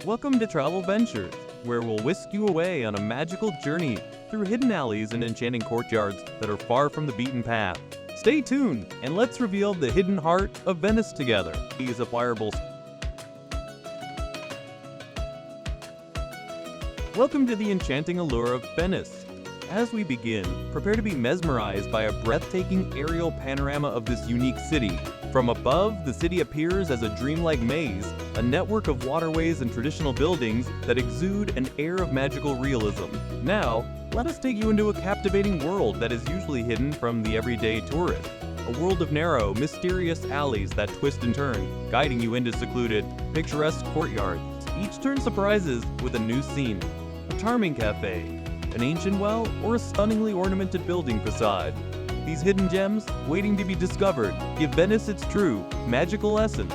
Welcome to TravelVentures, where we'll whisk you away on a magical journey through hidden alleys and enchanting courtyards that are far from the beaten path. Stay tuned, and let's reveal the hidden heart of Venice together. Use a fireball. Welcome to the enchanting allure of Venice. As we begin, prepare to be mesmerized by a breathtaking aerial panorama of this unique city. From above, the city appears as a dreamlike maze, a network of waterways and traditional buildings that exude an air of magical realism. Now, let us take you into a captivating world that is usually hidden from the everyday tourist. A world of narrow, mysterious alleys that twist and turn, guiding you into secluded, picturesque courtyards. Each turn surprises with a new scene. A charming cafe, an ancient well, or a stunningly ornamented building facade. These hidden gems, waiting to be discovered, give Venice its true, magical essence.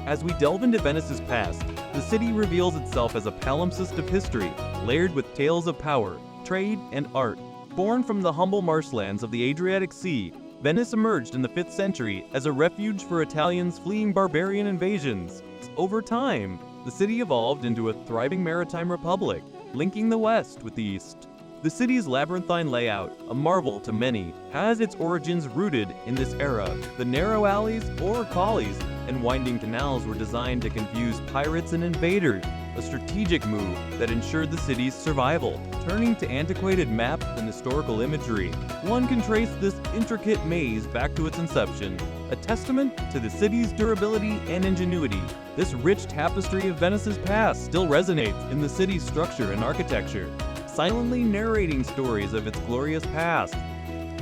As we delve into Venice's past, the city reveals itself as a palimpsest of history, layered with tales of power, trade, and art. Born from the humble marshlands of the Adriatic Sea, Venice emerged in the 5th century as a refuge for Italians fleeing barbarian invasions. Over time, the city evolved into a thriving maritime republic, linking the West with the East. The city's labyrinthine layout, a marvel to many, has its origins rooted in this era. The narrow alleys, or collies, and winding canals were designed to confuse pirates and invaders, a strategic move that ensured the city's survival. Turning to antiquated maps and historical imagery, one can trace this intricate maze back to its inception, a testament to the city's durability and ingenuity. This rich tapestry of Venice's past still resonates in the city's structure and architecture, silently narrating stories of its glorious past.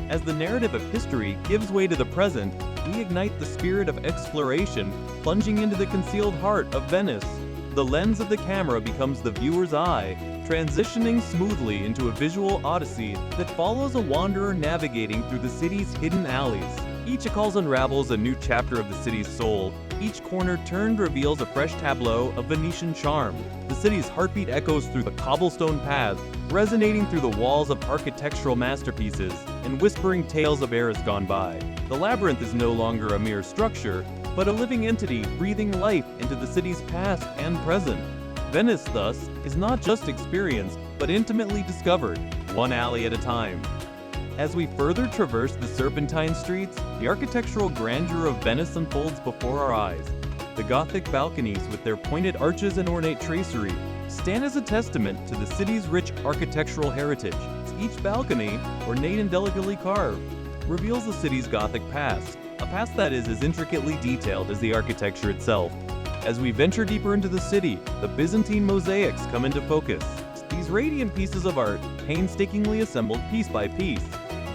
As the narrative of history gives way to the present, we ignite the spirit of exploration, plunging into the concealed heart of Venice. The lens of the camera becomes the viewer's eye, transitioning smoothly into a visual odyssey that follows a wanderer navigating through the city's hidden alleys. Each calls unravels a new chapter of the city's soul. Each corner turned reveals a fresh tableau of Venetian charm. The city's heartbeat echoes through the cobblestone paths, resonating through the walls of architectural masterpieces and whispering tales of eras gone by. The labyrinth is no longer a mere structure, but a living entity breathing life into the city's past and present. Venice, thus, is not just experienced, but intimately discovered, one alley at a time. As we further traverse the serpentine streets, the architectural grandeur of Venice unfolds before our eyes. The Gothic balconies, with their pointed arches and ornate tracery, stand as a testament to the city's rich architectural heritage. Each balcony, ornate and delicately carved, reveals the city's Gothic past, a past that is as intricately detailed as the architecture itself. As we venture deeper into the city, the Byzantine mosaics come into focus. These radiant pieces of art, painstakingly assembled piece by piece,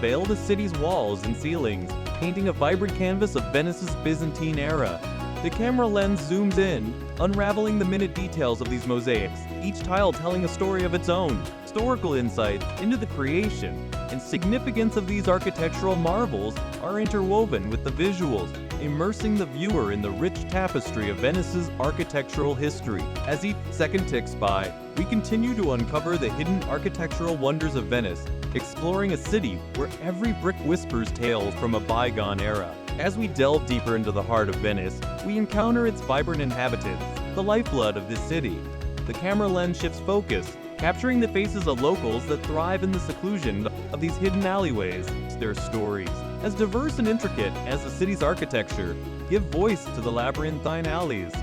veil the city's walls and ceilings, painting a vibrant canvas of Venice's Byzantine era. The camera lens zooms in, unraveling the minute details of these mosaics, each tile telling a story of its own. Historical insights into the creation and significance of these architectural marvels are interwoven with the visuals, immersing the viewer in the rich tapestry of Venice's architectural history. As each second ticks by, we continue to uncover the hidden architectural wonders of Venice, exploring a city where every brick whispers tales from a bygone era. As we delve deeper into the heart of Venice, we encounter its vibrant inhabitants, the lifeblood of this city. The camera lens shifts focus, capturing the faces of locals that thrive in the seclusion of these hidden alleyways. Their stories, as diverse and intricate as the city's architecture, give voice to the labyrinthine alleys.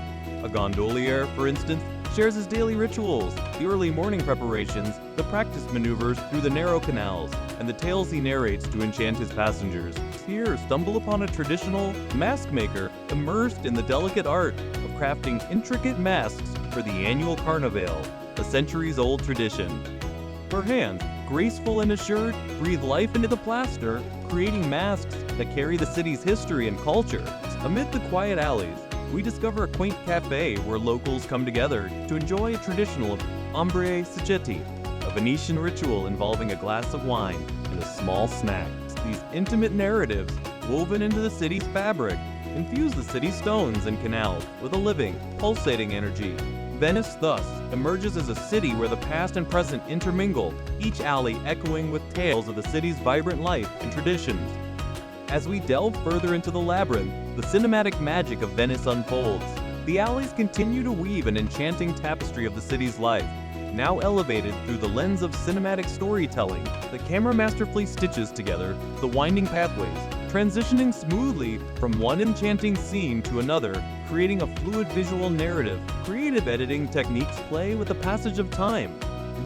A gondolier, for instance, shares his daily rituals, the early morning preparations, the practice maneuvers through the narrow canals, and the tales he narrates to enchant his passengers. Here, stumble upon a traditional mask maker immersed in the delicate art of crafting intricate masks for the annual Carnival, a centuries-old tradition. Her hands, graceful and assured, breathe life into the plaster, creating masks that carry the city's history and culture. Amid the quiet alleys, we discover a quaint cafe where locals come together to enjoy a traditional ombre sacetti, a Venetian ritual involving a glass of wine and a small snack. These intimate narratives, woven into the city's fabric, infuse the city's stones and canals with a living, pulsating energy. Venice, thus, emerges as a city where the past and present intermingle, each alley echoing with tales of the city's vibrant life and traditions. As we delve further into the labyrinth, the cinematic magic of Venice unfolds. The alleys continue to weave an enchanting tapestry of the city's life, now elevated through the lens of cinematic storytelling. The camera masterfully stitches together the winding pathways, transitioning smoothly from one enchanting scene to another, creating a fluid visual narrative. Creative editing techniques play with the passage of time.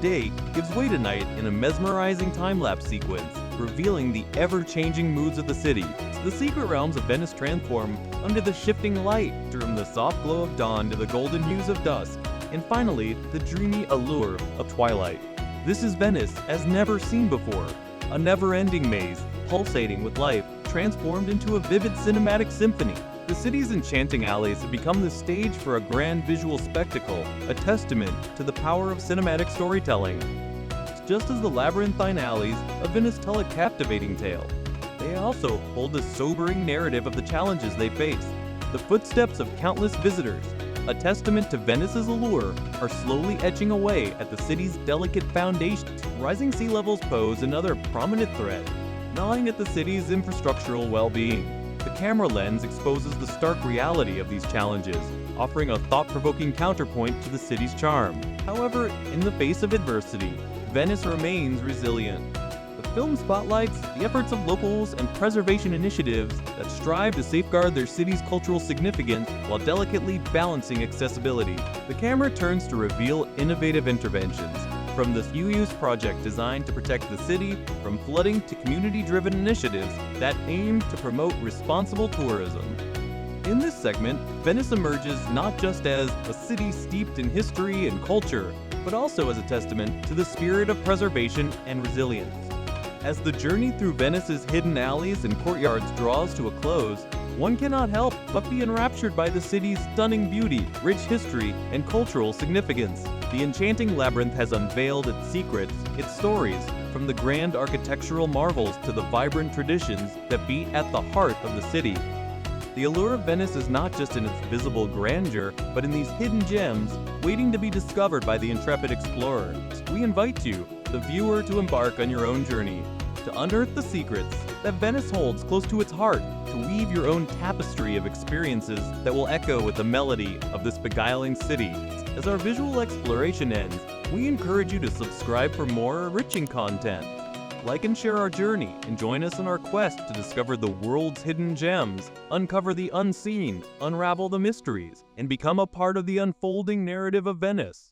Day gives way to night in a mesmerizing time-lapse sequence, revealing the ever-changing moods of the city. The secret realms of Venice transform under the shifting light, from the soft glow of dawn to the golden hues of dusk, and finally, the dreamy allure of twilight. This is Venice as never seen before, a never-ending maze, pulsating with life, transformed into a vivid cinematic symphony. The city's enchanting alleys have become the stage for a grand visual spectacle, a testament to the power of cinematic storytelling. Just as the labyrinthine alleys of Venice tell a captivating tale, they also hold a sobering narrative of the challenges they face. The footsteps of countless visitors, a testament to Venice's allure, are slowly etching away at the city's delicate foundations. Rising sea levels pose another prominent threat, gnawing at the city's infrastructural well-being. The camera lens exposes the stark reality of these challenges, offering a thought-provoking counterpoint to the city's charm. However, in the face of adversity, Venice remains resilient. The film spotlights the efforts of locals and preservation initiatives that strive to safeguard their city's cultural significance while delicately balancing accessibility. The camera turns to reveal innovative interventions, from the few-use project designed to protect the city from flooding to community-driven initiatives that aim to promote responsible tourism. In this segment, Venice emerges not just as a city steeped in history and culture, but also as a testament to the spirit of preservation and resilience. As the journey through Venice's hidden alleys and courtyards draws to a close, one cannot help but be enraptured by the city's stunning beauty, rich history, and cultural significance. The enchanting labyrinth has unveiled its secrets, its stories, from the grand architectural marvels to the vibrant traditions that beat at the heart of the city. The allure of Venice is not just in its visible grandeur, but in these hidden gems waiting to be discovered by the intrepid explorer. We invite you, the viewer, to embark on your own journey, to unearth the secrets that Venice holds close to its heart, to weave your own tapestry of experiences that will echo with the melody of this beguiling city. As our visual exploration ends, we encourage you to subscribe for more enriching content. Like and share our journey, and join us in our quest to discover the world's hidden gems, uncover the unseen, unravel the mysteries, and become a part of the unfolding narrative of Venice.